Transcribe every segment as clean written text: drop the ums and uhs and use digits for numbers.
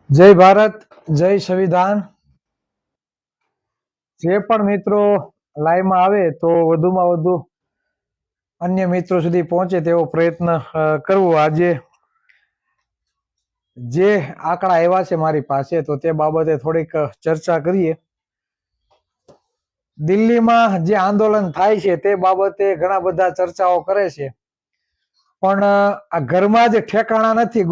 જય ભારત, જય સંવિધાન. જે પણ મિત્રો લાઈવમાં આવે તો વધુમાં વધુ અન્ય મિત્રો સુધી પહોંચે તેવો પ્રયત્ન કરવો. આજે જે આંકડા આવ્યા છે મારી પાસે તો તે બાબતે થોડીક ચર્ચા કરીએ. દિલ્હીમાં જે આંદોલન થાય છે તે બાબતે ઘણા બધા ચર્ચાઓ કરે છે, પણ આ ઘરમાં જ ઠેકાણા નથી.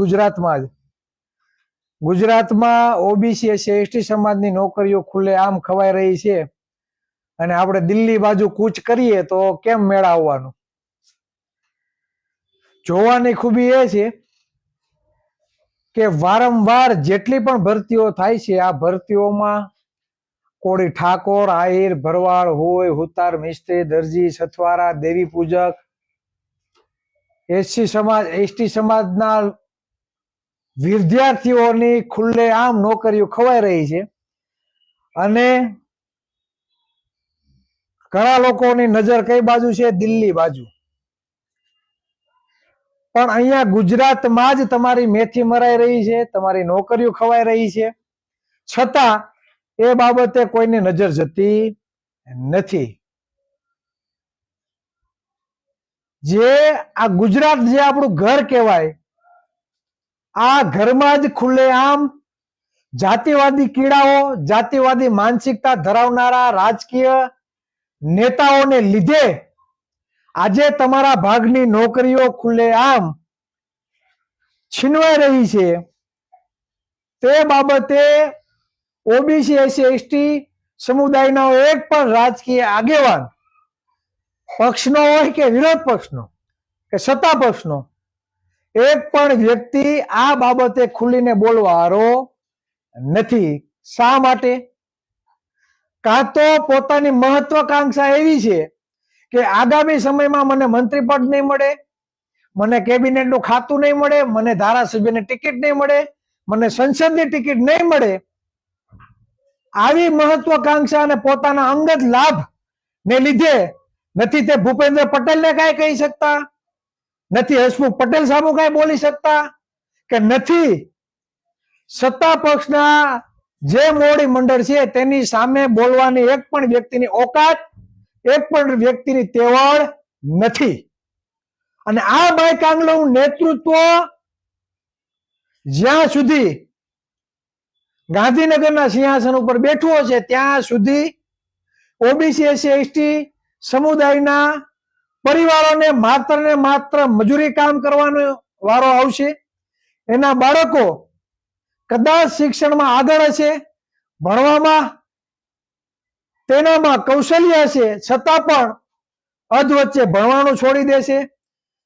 ગુજરાતમાં ઓબીસી એસટી સમાજની નોકરીઓ ખુલ્લે આમ ખવાઈ રહી છે, અને આપણે દિલ્હી બાજુ કૂચ કરીએ તો કેમ મેળ આવવાનું? જોવાની ખૂબી એ છે કે વારંવાર જેટલી પણ ભરતીઓ થાય છે, આ ભરતીઓમાં કોળી ઠાકોર, આહિર, ભરવાડ હોય, હુતાર, મિસ્ત્રી, દરજી, સથવારા, દેવી પૂજક, એસટી સમાજના વિદ્યાર્થીઓની ખુલ્લે આમ નોકરીઓ ખવાઈ રહી છે, અને ઘણા લોકોની નજર કઈ બાજુ છે? દિલ્હી બાજુ. પણ અહીંયા ગુજરાતમાં જ તમારી મેથી મરાઈ રહી છે, તમારી નોકરીઓ ખવાઈ રહી છે, છતાં એ બાબતે કોઈની નજર જતી નથી. જે આ ગુજરાત જે આપણું ઘર કહેવાય, આ ઘરમાં જ ખુલ્લેઆમ જાતિવાદી કીડાઓ, જાતિવાદી માનસિકતા ધરાવનારા રાજકીય નેતાઓને લીધે આજે તમારા ભાગની નોકરીઓ ખુલ્લેઆમ છીનવાઈ રહી છે. તે બાબતે ઓબીસી એસટી સમુદાયનો એક પણ રાજકીય આગેવાન, પક્ષનો હોય કે વિરોધ પક્ષનો કે સત્તા પક્ષનો, એક પણ વ્યક્તિ આ બાબતે ખુલીને બોલવાવાળો નથી. શા માટે? કાં તો પોતાની મહત્વાકાંક્ષા એવી છે કે આગામી સમયમાં મને મંત્રી પદ નહીં મળે, મને કેબિનેટનું ખાતું નહીં મળે, મને ધારાસભ્યની ટિકિટ નહીં મળે, મને સંસદની ટિકિટ નહીં મળે. આવી મહત્વાકાંક્ષા અને પોતાના અંગત લાભ ને લીધે નથી તે ભૂપેન્દ્ર પટેલને કાંઈ કહી શકતા, નથી હસમુખ પટેલ સામે કાંઈ બોલી શકતા, કે નથી સત્તા પક્ષના જે મોવડી મંડળ છે તેની સામે બોલવાની એક પણ વ્યક્તિની ઓકાત, એક પણ વ્યક્તિની તેવડ નથી. અને આ બાયકાંગલું નેતૃત્વ જ્યાં સુધી ગાંધીનગરના સિંહાસન ઉપર બેઠું હશે ત્યાં સુધી ઓબીસી એસટી સમુદાયના પરિવારોને માત્ર ને માત્ર મજૂરી કામ કરવાનો વારો આવશે. એના બાળકો કદાચ શિક્ષણમાં આગળ હશે, ભણવામાં તેનામાં કૌશલ્ય હશે, છતાં પણ અધ વચ્ચે ભણવાનું છોડી દેશે,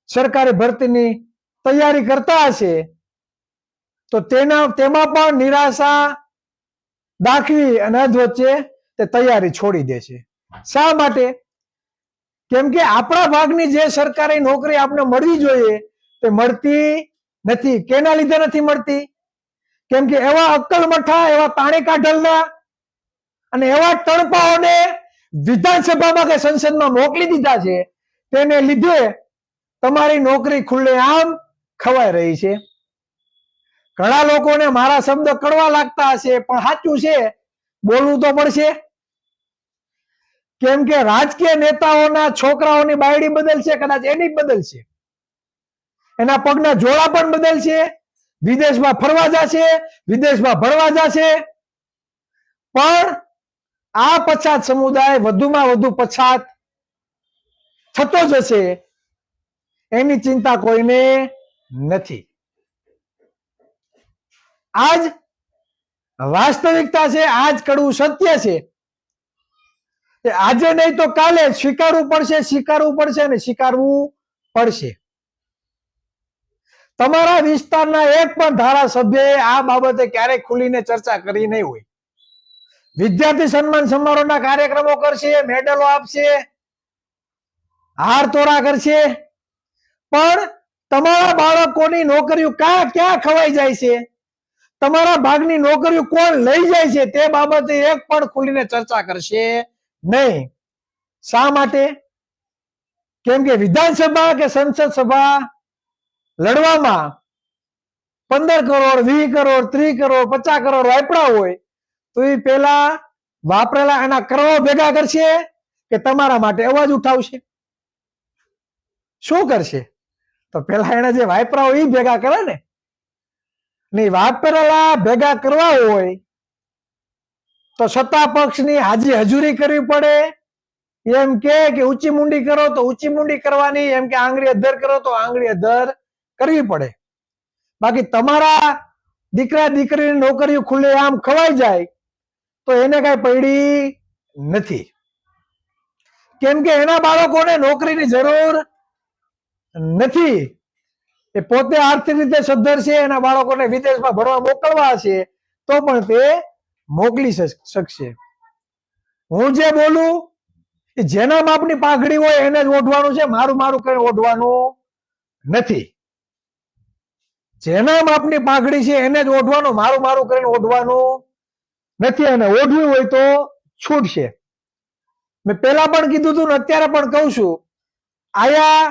સરકારી ભરતીની તૈયારી કરતા હશે તો તેમાં પણ નિરાશા દાખવી અને અધ વચ્ચે તે તૈયારી છોડી દેશે. શા માટે? કેમ કે આપણા ભાગની જે સરકારી નોકરી આપણે મળવી જોઈએ તે મળતી નથી. કેના લીધે નથી મળતી? કેમ કે એવા અક્કલમઠા, એવા તાણી કાઢલના અને એવા તણપાઓને વિધાનસભામાં કે સંસદમાં મોકલી દીધા છે, તેને લીધે તમારી નોકરી ખુલ્લેઆમ ખવાઈ રહી છે. ઘણા લોકોને મારા શબ્દ કડવા લાગતા હશે, પણ સાચું છે, બોલવું તો પડશે. કેમ કે રાજકીય નેતાઓના છોકરાઓની બાયડી બદલશે, કદાચ એની બદલશે, એના પગના જોડા પણ બદલશે, વિદેશમાં ફરવા જશે, વિદેશમાં ભણવા જશે, પણ આ પછાત સમુદાય વધુમાં વધુ પછાત થતો જશે એની ચિંતા કોઈને નથી. આજ વાસ્તવિકતા છે, આજ કડવું સત્ય છે. આજે નહીં તો કાલે સ્વીકારવું પડશે, સ્વીકારવું પડશે અને સ્વીકારવું પડશે. તમારા વિસ્તારના એક પણ ધારાસભ્યએ આ બાબતે ક્યારેય ખુલીને ચર્ચા કરી નહીં હોય. વિદ્યાર્થી સન્માન સમારોહના કાર્યક્રમો કરશે, મેડલો આપશે, હાર તોરા કરશે, પણ તમારા બાળકોની નોકરીઓ ક્યાં ખવાઈ જાય છે, તમારા ભાગની નોકરીઓ કોણ લઈ જાય છે, તે બાબતે એક પણ ખુલીને ચર્ચા કરશે નહીં. શા માટે? કેમ કે વિધાનસભા કે સંસદ સભા લડવામાં 15 કરોડ 20 કરોડ 30 કરોડ 50 કરોડ વાપરા હોય તો એ પેલા વાપરેલા એના કરોડો ભેગા કરશે કે તમારા માટે અવાજ ઉઠાવશે? શું કરશે? તો પેલા એને જે વાપરા હોય એ ભેગા કરે ને. નહીં વાપરેલા ભેગા કરવા હોય તો સત્તા પક્ષની હાજી હજુરી કરવી પડે. એમ કે ઊંચી મુંડી કરો તો ઊંચી મુંડી કરવાની, એમ કે આંગળી અધ્ધર કરો તો આંગળી અધ્ધર કરવી પડે. બાકી તમારા દીકરા દીકરીની નોકરીઓ ખુલ્લે આમ ખવાઈ જાય તો એને કઈ પડી નથી. કેમ કે એના બાળકોને નોકરીની જરૂર નથી. એ પોતે આર્થિક રીતે સદ્ધર છે, એના બાળકોને વિદેશમાં ભણવા મોકલવા છે તો પણ તે મોકલી શકશે. હું જે બોલું એ જેના માપની પાઘડી હોય એને જ ઓઢવાનું છે, મારું મારું કઈ ઓઢવાનું નથી. જેના માપની પાઘડી છે એને જ ઓઢવાનું, મારું મારું કરીને ઓઢવાનું નથી. અને ઓઢવું હોય તો છૂટશે. મેં પેલા પણ કીધું હતું ને અત્યારે પણ કહું છું, આયા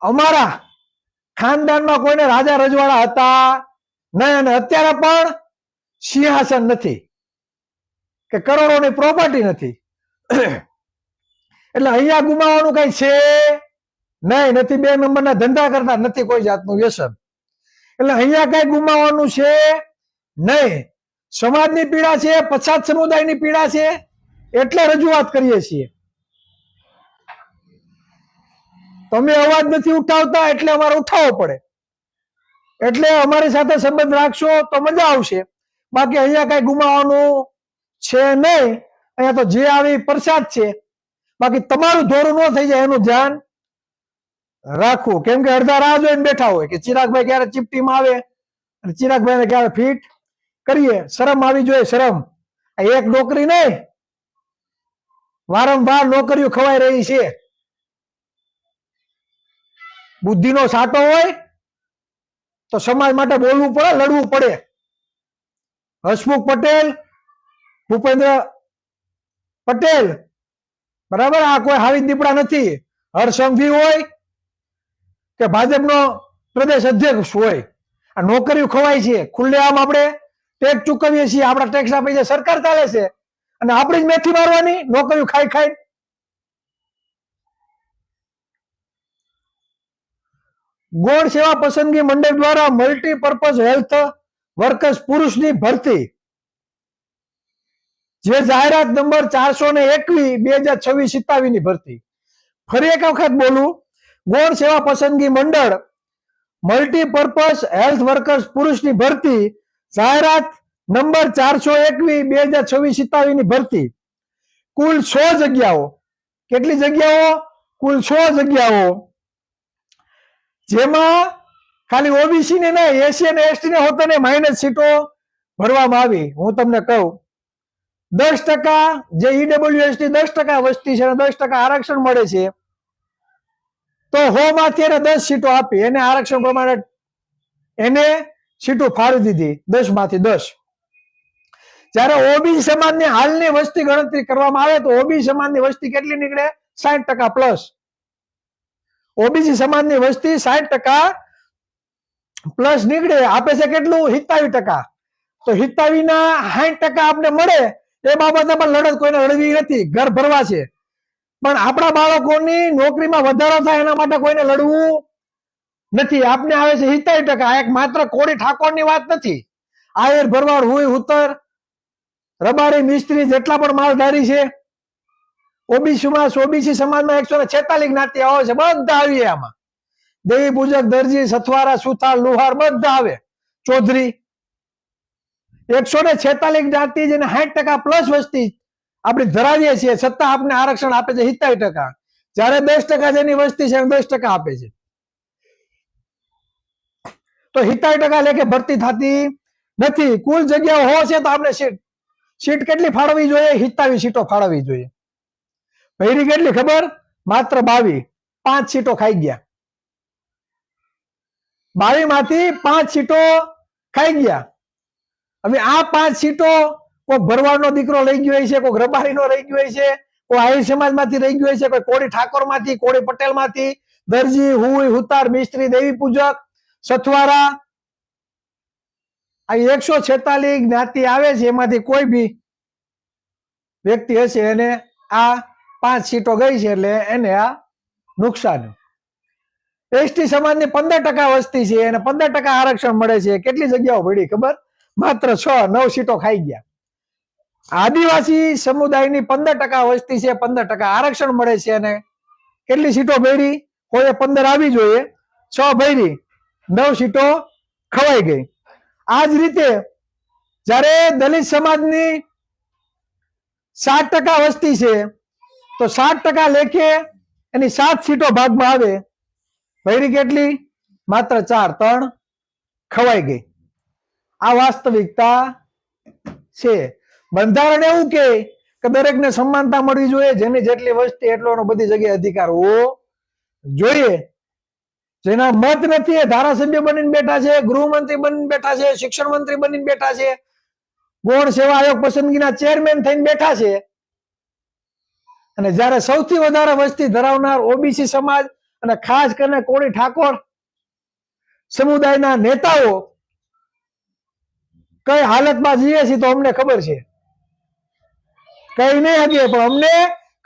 અમારા ખાનદાનમાં કોઈને રાજા રજવાડા હતા નહીં, અને અત્યારે પણ સિંહાસન નથી કે કરોડોની પ્રોપર્ટી નથી. એટલે અહીંયા ગુમાવવાનું કઈ છે નહીં. નથી 2 નંબરના ધંધા કરતા, નથી કોઈ જાતનું વ્યસન. એટલે અહીંયા કઈ ગુમાવવાનું છે નહીં. સમાજની પીડા છે, પછાત સમુદાયની પીડા છે, એટલે રજૂઆત કરીએ છીએ. તમે અવાજ નથી ઉઠાવતા એટલે અમારે ઉઠાવવો પડે. એટલે અમારી સાથે સંબંધ રાખશો તો મજા આવશે. બાકી અહીંયા કઈ ગુમાવવાનું છે નહીં. અહીંયા તો જે આવી પ્રસાદ છે. બાકી તમારું ધોરું ન થઈ જાય એનું ધ્યાન રાખવું. કેમ કે અડધા રાહ જોઈને બેઠા હોય કે ચિરાગભાઈ ક્યારે ચીપટીમાં આવે અને ચિરાગભાઈને ક્યારે ફિટ કરીએ. શરમ આવી જોઈએ, શરમ. આ એક નોકરી નહીં, વારંવાર નોકરીઓ ખવાઈ રહી છે. બુદ્ધિનો સાટો હોય તો સમાજ માટે બોલવું પડે, લડવું પડે. હસમુખ પટેલ, ભૂપેન્દ્ર પટેલ, બરાબર, આ કોઈ હાવી દીપડા નથી. હરસંઘવી હોય કે ભાજપનો પ્રદેશ અધ્યક્ષ હોય, આ નોકરીઓ ખવાય છે. ખુલ્લે આમ આપણે ટેક્સ ચૂકવીએ છીએ, આપણા ટેક્સના પૈસા સરકાર ચાલે છે, અને આપણી જ મેથી મારવાની નોકરીઓ ખાઈ ખાઈ. ગૌણ સેવા પસંદગી મંડળ દ્વારા મલ્ટીપર્પઝ હેલ્થ વર્કર્સ પુરુષની ભરતી, જે જાહેરાત નંબર 421/2026 ની ભરતી. ફરી એક વખત બોલું, ગૌણ સેવા પસંદગી મંડળ મલ્ટીપર્પઝ હેલ્થ વર્કર્સ પુરુષની ભરતી, જાહેરાત નંબર 421/2026 ની ભરતી. કુલ 100 જગ્યાઓ. કેટલી જગ્યાઓ? કુલ 100 જગ્યાઓ. જેમાં ખાલી ઓબીસી ને નહીં, એસસી અને એસટી ને હોતા ને માઇનસ સીટો ભરવામાં આવી. હું તમને કહું, 10% જે ઈડબ્લ્યુએસટી 10% વસ્તી છે અને 10% આરક્ષણ મળે છે, તો 100 માંથી એને 10 સીટો આપી. એને આરક્ષણ પ્રમાણે એને સીટો ફાળવી દીધી, 10 માંથી 10. જયારે ઓબીસી સમાજની હાલની વસ્તી ગણતરી કરવામાં આવે તો ઓબીસી સમાજની વસ્તી કેટલી નીકળે? 60% પ્લસ. ઓબીસી સમાજની વસ્તી 60% પ્લસ નીકળે. આપે છે કેટલું? 27%. તો 27 ના 60% આપને મળે એ બાબતે પણ લડત કોઈને લડવી નથી. ઘર ભરવા છે, પણ આપણા બાળકોની નોકરીમાં વધારો થાય એના માટે કોઈને લડવું નથી. આપને આવે છે 27%. આ એક માત્ર કોળી ઠાકોરની વાત નથી. આયર, ભરવાડ, હુઈ, હુતર, રબારી, મિસ્ત્રી, જેટલા પણ માલધારી છે, ઓબીસી સમાજમાં 146 જ્ઞાતિ આવે છે, બધા આવીએ આમાં. દેવી પૂજક, દરજી, સથવારા, સુથાર, લુહાર બધા આવે, ચૌધરી. 146 જ્ઞાતિ જેને 60% પ્લસ વસ્તી આપણે ધરાવીએ છીએ, છતાં આપને આરક્ષણ આપે છે 27%. જયારે 10% જેની વસ્તી છે 10% આપે છે. તો 27% લેખે ભરતી થતી નથી. કુલ જગ્યાઓ છે તો આપણે સીટ કેટલી ફાળવવી જોઈએ? 27 સીટો ફાળવવી જોઈએ. ભૈરી કેટલી ખબર? માત્ર 22. 5 સીટો ખાઈ ગયા. 22 માંથી 5 સીટો ખાઈ ગયા. હવે આ 5 સીટો કોઈ ભરવાડનો દીકરો લઈ ગયો છે, કોઈ રબારીનો રહી ગયો છે, કોઈ આહિર સમાજમાંથી રહી ગયો છે, કોઈ કોળી ઠાકોરમાંથી, કોળી પટેલમાંથી, દરજી, હુઈ, હુતાર, મિસ્ત્રી, દેવી પૂજક, સથવારા, આ 146 જ્ઞાતિ આવે છે, એમાંથી કોઈ બી વ્યક્તિ હશે એને આ 5 સીટો ગઈ છે, એટલે એને આ નુકસાન. એસટી સમાજની 15% વસ્તી છે અને 15% આરક્ષણ મળે છે. કેટલી જગ્યાઓ પડી ખબર? માત્ર 6-9 સીટો ખાઈ ગયા. આદિવાસી સમુદાયની 15% વસ્તી છે, 15% આરક્ષણ મળે છે અને કેટલી સીટો ભરી? કોઈ 15 આવી જોઈએ, 6 ભરી, 9 સીટો ખવાઈ ગઈ. આ જ રીતે જ્યારે દલિત સમાજની 60% વસ્તી છે, તો 60% લેખે એની 7 સીટો ભાગમાં આવે. ભરી કેટલી? માત્ર 4, 3 ખવાઈ ગઈ. આ વાસ્તવિકતા છે. બંધારણ એવું કે દરેકને સમાનતા મળવી જોઈએ, જેની જેટલી વસ્તી એટલોનો બધી જગ્યાએ અધિકાર હોવો જોઈએ. જેના મત નથી એ ધારાસભ્ય બનીને બેઠા છે, ગૃહમંત્રી બનીને બેઠા છે, શિક્ષણ મંત્રી બનીને બેઠા છે, ગૌણ સેવા આયોગ પસંદગીના ચેરમેન થઈને બેઠા છે. અને જ્યારે સૌથી વધારે વસ્તી ધરાવનાર ઓબીસી સમાજ અને ખાસ કરીને કોળી ઠાકોર સમુદાયના નેતાઓ કઈ હાલતમાં જીવે છે તો અમને ખબર છે. કઈ નહીં હકીએ પણ અમને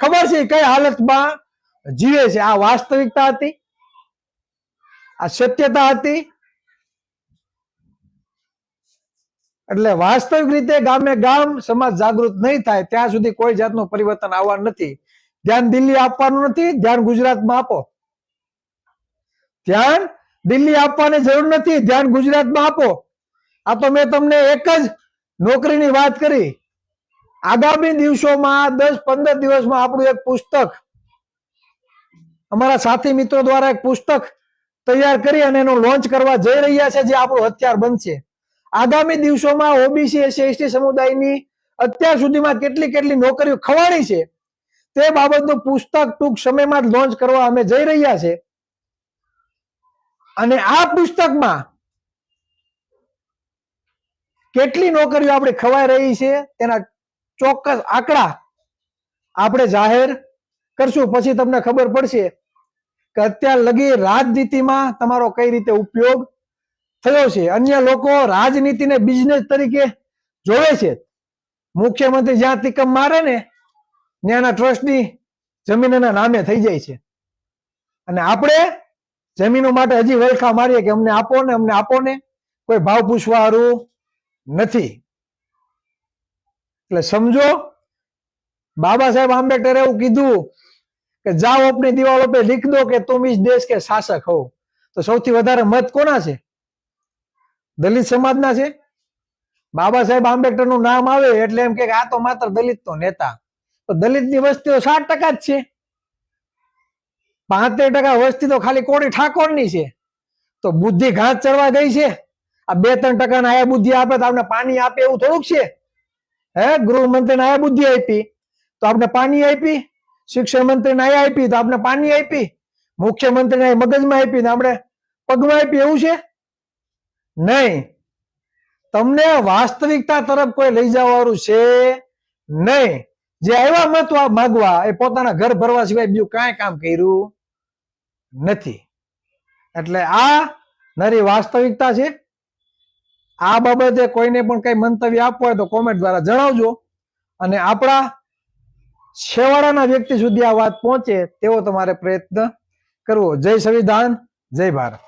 ખબર છે કઈ હાલતમાં જીવે છે. આ વાસ્તવિકતા હતી, આ સત્યતા હતી. એટલે વાસ્તવિક રીતે ગામે ગામ સમાજ જાગૃત નહીં થાય ત્યાં સુધી કોઈ જાતનું પરિવર્તન આવવાનું નથી. ધ્યાન દિલ્હી આપવાનું નથી, ધ્યાન ગુજરાતમાં આપો. ધ્યાન દિલ્હી આપવાની જરૂર નથી, ધ્યાન ગુજરાતમાં આપો. આ તો મેં તમને એક જ નોકરીની વાત કરી. આગામી દિવસોમાં 10-15 દિવસમાં આપણું એક પુસ્તક અમારા સાથી મિત્રો દ્વારા એક પુસ્તક તૈયાર કરી અને એનું લોન્ચ કરવા જઈ રહ્યા છે, જે આપણું હથિયાર બનશે. આગામી દિવસોમાં ઓબીસી એસસી સમુદાયની અત્યાર સુધીમાં કેટલી કેટલી નોકરીઓ ખવાણી છે તે બાબતનું પુસ્તક ટૂંક સમયમાં જ લોન્ચ કરવા અમે જઈ રહ્યા છે. અને આ પુસ્તકમાં કેટલી નોકરીઓ આપણે ખવાઈ રહી છે તેના ચોક્કસ આંકડા આપણે જાહેર કરશું. પછી તમને ખબર પડશે કે અત્યાર લગી રાજનીતિમાં તમારો કઈ રીતે ઉપયોગ થયો છે. અન્ય લોકો રાજનીતિને બિઝનેસ તરીકે જોવે છે. મુખ્યમંત્રી જ્યાં તિકમ મારે ને ત્યાંના ટ્રસ્ટની જમીનના નામે થઈ જાય છે. અને આપણે જમીનો માટે હજી વલખા મારીએ કે અમને આપો ને, અમને આપો ને. કોઈ ભાવ પૂછવાવાળું નથી. એટલે સમજો, બાબા સાહેબ આંબેડકરે એવું કીધું કે જાઓ अपनी दीवारों पे लिख दो कि तुम इस देश के शासक हो. તો સૌથી વધારે મત કોના છે? દલિત સમાજના છે. બાબા સાહેબ આંબેડકર નું નામ આવે એટલે એમ કે આ તો માત્ર દલિત નો નેતા. તો દલિતની વસ્તી 60% જ છે. 75% વસ્તી તો ખાલી કોળી ઠાકોરની છે. તો બુદ્ધિ ઘાસ ચડવા ગઈ છે. આ 2-3% આયા બુદ્ધિ આપે તો આપણે પાણી આપે એવું થોડુંક છે? હે, ગૃહમંત્રીને આયા બુદ્ધિ આપી તો આપણે પાણી આપી, શિક્ષણ મંત્રીને આયા આપી તો આપણે પાણી આપી, મુખ્યમંત્રીને મગજમાં આપી તો આપણે પગમાં આપી, એવું છે? નહીં. તમને વાસ્તવિકતા તરફ કોઈ લઈ જવાવાળું છે નહીં. જે આવ્યા મત માગવા એ પોતાના ઘર ભરવા સિવાય બીજું કાંઈ કામ કર્યું નથી. એટલે આ નરી વાસ્તવિકતા છે. આ બાબતે કોઈને પણ કઈ મંતવ્ય આપવું હોય તો કોમેન્ટ દ્વારા જણાવજો. અને આપણા છેવાડાના વ્યક્તિ સુધી આ વાત પહોંચે તેવો તમારે પ્રયત્ન કરવો. જય સંવિધાન, જય ભારત.